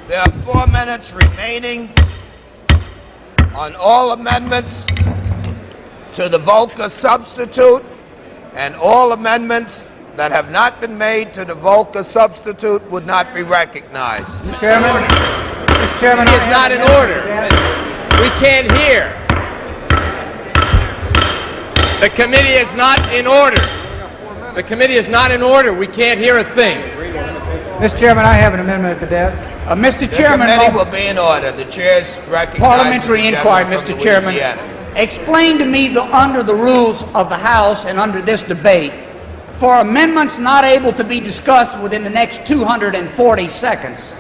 There are 4 minutes remaining on all amendments to the Volcker substitute, and all amendments that have not been made to the Volcker substitute would not be recognized. Mr. Chairman, It's not in order. We can't hear. The committee is not in order. The committee is not in order. We can't hear a thing. Mr. Chairman, I have an amendment at the desk. Mr. Chairman, The committee will be in order. The chair's recognized. Parliamentary inquiry, Mr. Chairman. Explain to me under the rules of the House and under this debate, for amendments not able to be discussed within the next 240 seconds,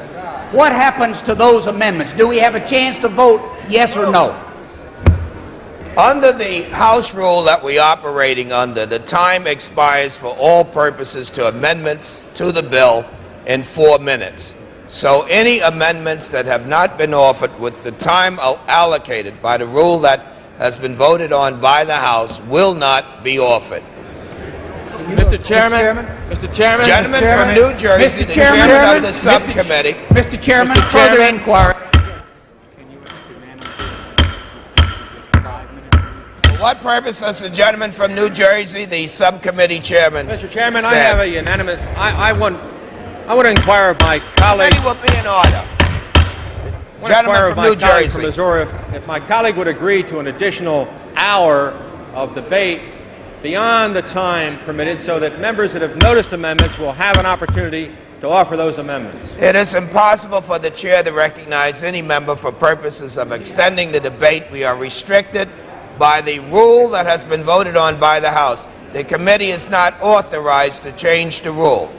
what happens to those amendments? Do we have a chance to vote yes or no? Under the House rule that we're operating under, the time expires for all purposes to amendments to the bill in 4 minutes. So any amendments that have not been offered with the time allocated by the rule that has been voted on by the House will not be offered. Mr. Chairman. Mr. Chairman. Gentleman from New Jersey, the chairman of the subcommittee. Mr. Chairman, further inquiry. For what purpose does the gentleman from New Jersey, the subcommittee chairman, Mr. Chairman, stand? I have a unanimous. I want to inquire of my colleague. The committee will be in order. Gentleman from New Jersey. From Missouri, if my colleague would agree to an additional hour of debate beyond the time permitted, so that members that have noticed amendments will have an opportunity to offer those amendments. It is impossible for the chair to recognize any member for purposes of extending the debate. We are restricted by the rule that has been voted on by the House. The committee is not authorized to change the rule.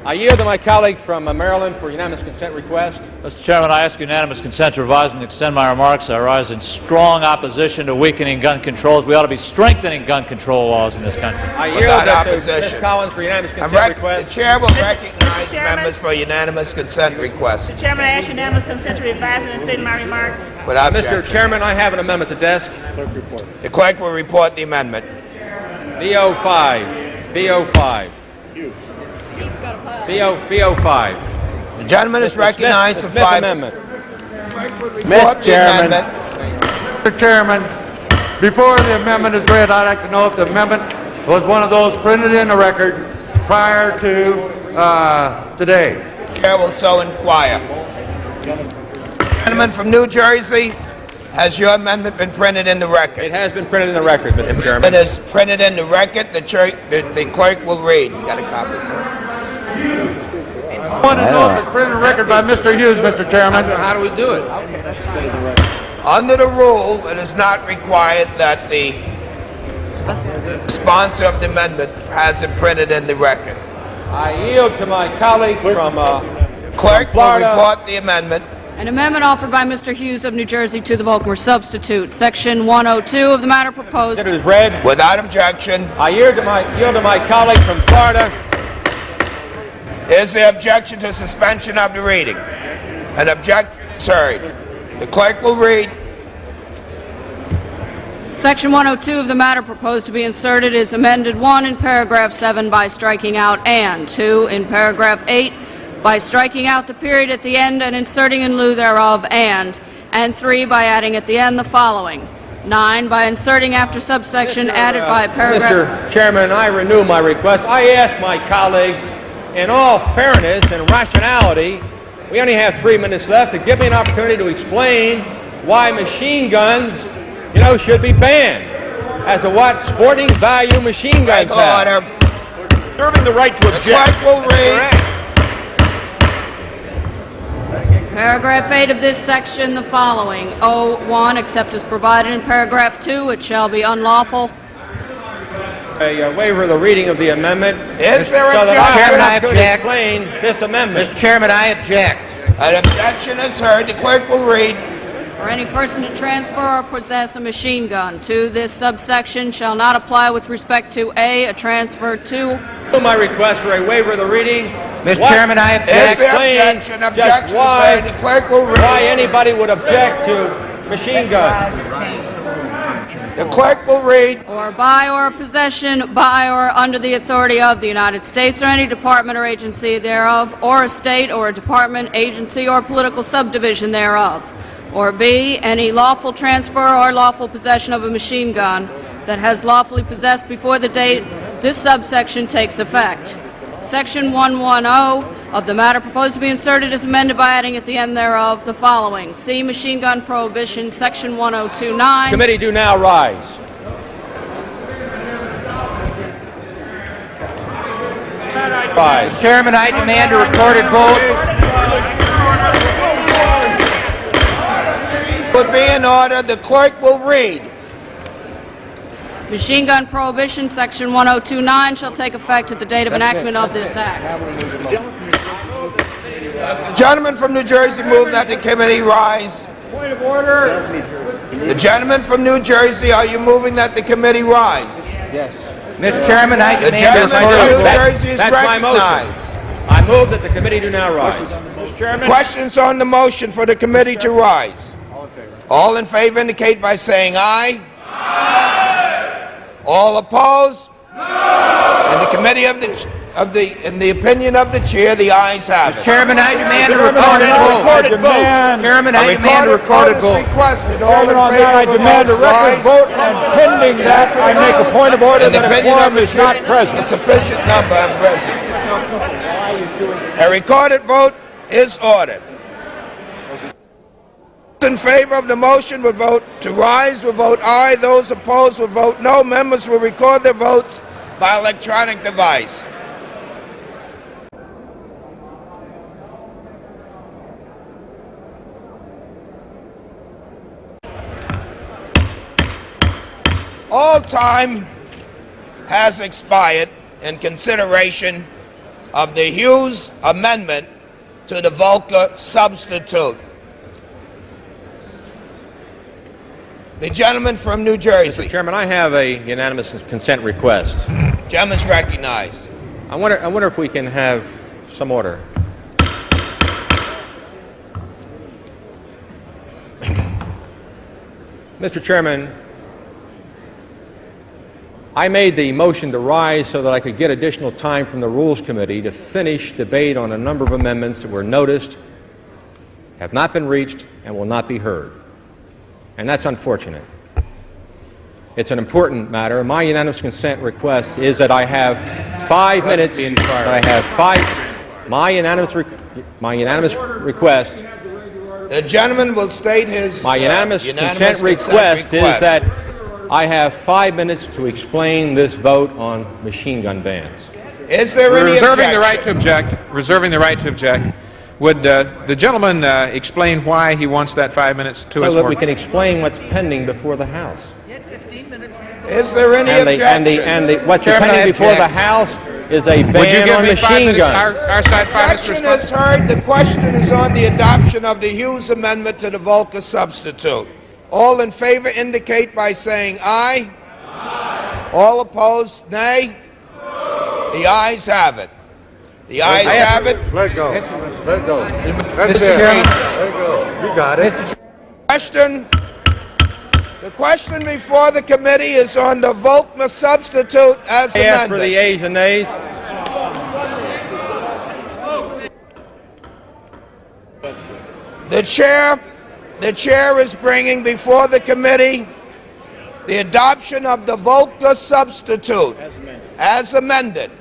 I yield to my colleague from Maryland for unanimous consent request. Mr. Chairman, I ask unanimous consent to revise and extend my remarks. I rise in strong opposition to weakening gun controls. We ought to be strengthening gun control laws in this country. I yield to Ms. Collins for unanimous consent request. The chair will recognize members for unanimous consent request. Mr. Chairman, I ask unanimous consent to revise and extend my remarks. Without Mr. objection. Chairman, I have an amendment to desk. The clerk will report the amendment. B05. B05. B05. The gentleman is recognized for 5 Amendment. Mr. Chairman. Mr. Chairman, before the amendment is read, I'd like to know if the amendment was one of those printed in the record prior to today. The chair will so inquire. Gentleman from New Jersey, has your amendment been printed in the record? It has been printed in the record, Mr. Chairman. It is printed in the record. The clerk will read. You got a copy for it. I want to know if it's printed in the record by Mr. Hughes, Mr. Chairman. How do we do it? Under the rule, it is not required that the sponsor of the amendment has it printed in the record. I yield to my colleague from Clerk will Florida. report the amendment. An amendment offered by Mr. Hughes of New Jersey to the Volcker substitute. Section 102 of the matter proposed. It is read. Without objection. I yield to my colleague from Florida. Is there objection to suspension of the reading? An objection is heard. The clerk will read. Section 102 of the matter proposed to be inserted is amended 1 in paragraph 7 by striking out and 2 in paragraph 8 by striking out the period at the end and inserting in lieu thereof and 3 by adding at the end the following. 9 by inserting after subsection added by paragraph. Mr. Chairman, I renew my request. I ask my colleagues, in all fairness and rationality, we only have 3 minutes left, to give me an opportunity to explain why machine guns, should be banned. As to what sporting value machine guns have. Order. Serving the right to object. The clerk will read. Paragraph 8 of this section, the following. 1, except as provided in paragraph 2, it shall be unlawful. A waiver of the reading of the amendment. Is there so that objection? I have to explain this amendment. Mr. Chairman, I object. An objection is heard. The clerk will read. For any person to transfer or possess a machine gun to this subsection shall not apply with respect to A, a transfer to. My request for a waiver of the reading. Mr. Chairman, I object. Is there objection? Objection is heard. The clerk will read. Why anybody would object to machine guns. The clerk will read. Or by or possession by or under the authority of the United States or any department or agency thereof, or a state or a department, agency, or political subdivision thereof. Or B, any lawful transfer or lawful possession of a machine gun that has lawfully possessed before the date this subsection takes effect. Section 110 of the matter proposed to be inserted is amended by adding at the end thereof the following. C, machine gun prohibition, Section 1029. Committee do now rise. Rise. Chairman, I demand a recorded vote. Would be in order. The clerk will read. Machine gun prohibition, Section 1029, shall take effect at the date of enactment of this act. The gentleman from New Jersey move that the committee rise. Point of order. The gentleman from New Jersey, are you moving that the committee rise? Yes. Mr. Chairman, I The demand a gentleman from recorded New vote. Jersey is That's my motion. recognized. I move that the committee do now rise. Mr. Chairman. Questions on the motion for the committee to rise? All in favor indicate by saying aye. All opposed? And the committee in the opinion of the chair, the ayes have it. Chairman, I demand a recorded vote. Chairman, I demand a recorded vote. Requested. All in On that, I favor demand a vote record rise. vote, and pending that, I make a point of order In the that a opinion of quorum the is not chair, a present. sufficient number are present. A recorded vote is ordered. Those in favor of the motion would vote to rise, will vote aye. Those opposed will vote no. Members will record their votes by electronic device. All time has expired in consideration of the Hughes Amendment to the Volcker substitute. The gentleman from New Jersey. Mr. Chairman, I have a unanimous consent request. Gentleman's recognized. I wonder if we can have some order. Mr. Chairman, I made the motion to rise so that I could get additional time from the Rules Committee to finish debate on a number of amendments that were noticed, have not been reached, and will not be heard. And that's unfortunate. It's an important matter. My unanimous consent request is that I have 5 minutes. My unanimous request. The gentleman will state his My unanimous consent request is that I have 5 minutes to explain this vote on machine gun bans. Is there any Reserving objection? the right to object. Reserving the right to object. Would the gentleman explain why he wants that 5 minutes to us? So that we can explain what's pending before the House. Is there any objection? What's pending before the House is a ban on machine guns. Our side 5 minutes to Objection respond. is heard. The question is on the adoption of the Hughes Amendment to the Volcker substitute. All in favor indicate by saying aye. Aye. All opposed, nay. The ayes have it. The ayes have it. Let it go. Let it go. Mr. Chairman. Let it go. You got it. The question before the committee is on the Volcker substitute as I ask for the amended. yeas and nays. The chair is bringing before the committee the adoption of the Volcker substitute as amended.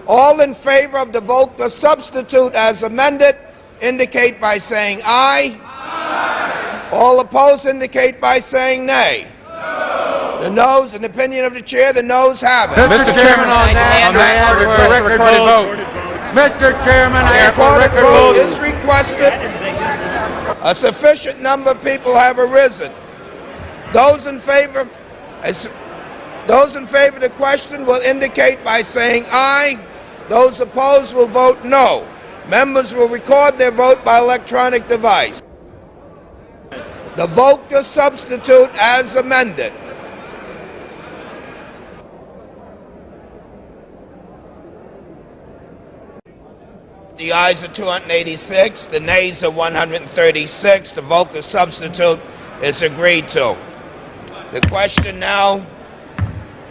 All in favor of the Volcker substitute as amended indicate by saying aye. Aye. All opposed indicate by saying nay. No. The noes, in the opinion of the chair, the noes have it. Mr. Chairman, on that, I ask for a record vote. Mr. Chairman, I ask for a record vote. Is requested. A sufficient number of people have arisen. Those in favor of the question will indicate by saying aye. Those opposed will vote no. Members will record their vote by electronic device. The Volcker substitute as amended. The ayes are 286, the nays are 136. The Volcker substitute is agreed to. The question now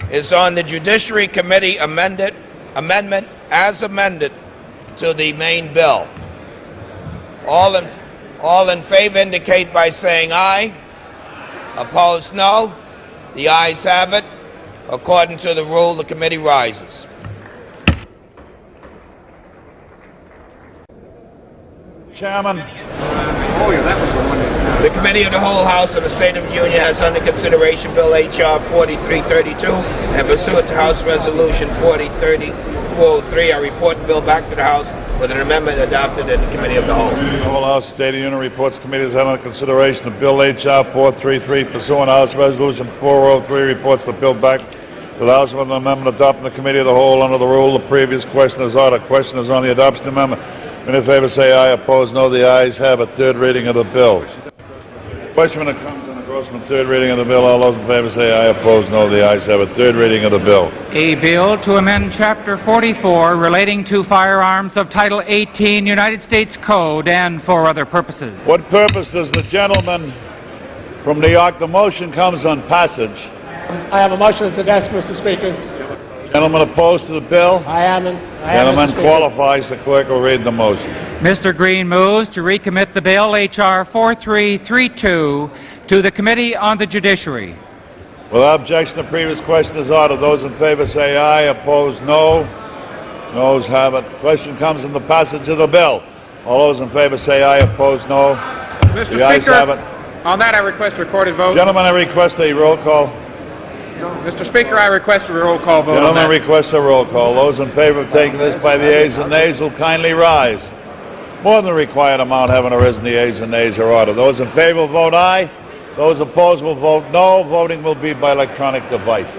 is on the Judiciary Committee amendment as amended to the main bill. All in favor indicate by saying aye. Opposed, no. The ayes have it. According to the rule, the committee rises. Chairman. The Committee of the Whole House of the State of the Union has under consideration Bill H.R. 4332, and pursuant to House Resolution 4030-403, I report the bill back to the House with an amendment adopted in the Committee of the Whole. The Whole House State of the Union reports the committee has had under consideration the Bill H.R. 433, pursuant to House Resolution 403, reports the bill back to the House with an amendment adopted in the Committee of the Whole under the rule. The previous question is ordered. Question is on the adoption amendment. Many in favor say aye. Opposed, no. The ayes have it. Third reading of the bill. Question when it comes on engrossment. Third reading of the bill. All those in favor say aye. Opposed, no. The ayes have it. Third reading of the bill. A bill to amend Chapter 44 relating to firearms of Title 18 United States Code and for other purposes. What purpose does the gentleman from New York? The motion comes on passage. I have a motion at the desk, Mr. Speaker. Gentleman opposed to the bill? I am. Gentleman qualifies. The clerk will read the motion. Mr. Green moves to recommit the bill H.R. 4332 to the Committee on the Judiciary. Without objection, the previous question is ordered. Those in favor say aye. Opposed, no. Noes have it. Question comes in the passage of the bill. All those in favor say aye. Opposed, no. Mr. The ayes have it. On that I request a recorded vote. Gentlemen, I request a roll call. Mr. Speaker, I request a roll call vote. Gentlemen, request a roll call. Those in favor of taking this by the ayes and nays will kindly rise. More than the required amount having arisen, the ayes and nays are ordered. Those in favor will vote aye. Those opposed will vote no. Voting will be by electronic device.